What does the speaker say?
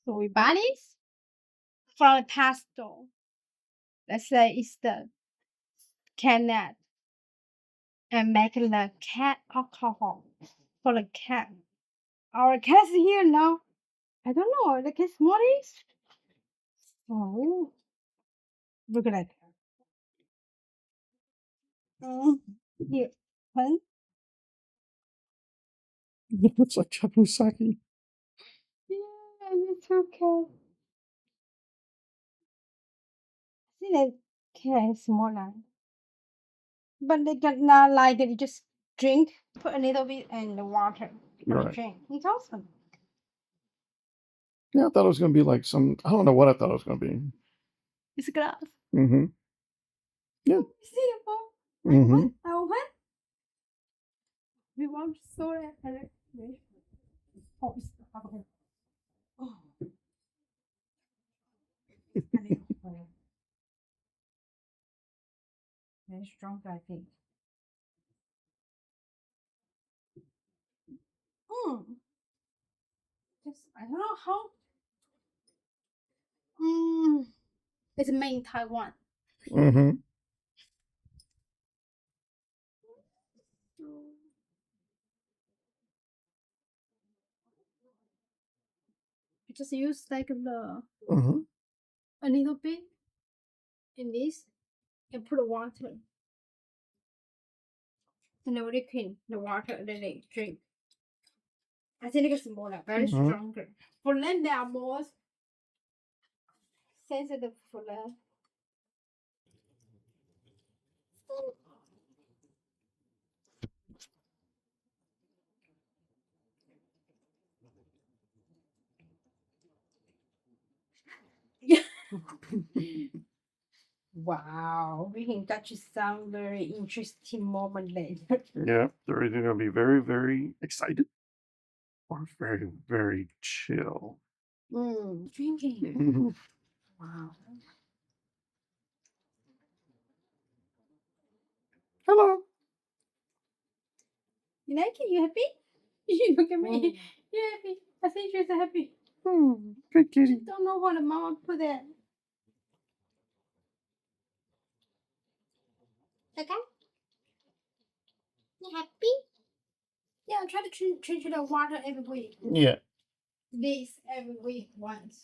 So we buy this from a pet store. Let's say it's the Catnip and make the cat alcohol for the cat. Our cat's here now. I don't know. The cat what is? Oh, look at that. Here, hun. It looks like Chakusaki. Yeah, it's okay. See that cat is smaller. But they got not like that. You just drink, put a little bit in the water, Right. drink. It's awesome. Yeah, I thought it was going to be like I don't know what I thought it was going to be. It's glass. Mm-hmm. Yeah. See it, Paul? Mm-hmm. What? Open? We want soda. Oh, it's okay. Oh. Very strong, I think. Just, I don't know how. It's made in Taiwan. Mm-hmm. You just use like Mm-hmm. a little bit in this and put the water. And then we clean the water and then they drink. I think it's smaller, very stronger. For them, they are more sensitive for that. Wow, we can got you some very interesting moment later. Yeah, they're either going to be very, very excited or very, very chill. Drinking. Mm-hmm. Wow. Hello. You like it? You happy? You look at me. You happy? I think she's happy. Good kitty. She don't know what the mama put there. Okay? You happy? Yeah, I try to change the water every week. Yeah. This every week once.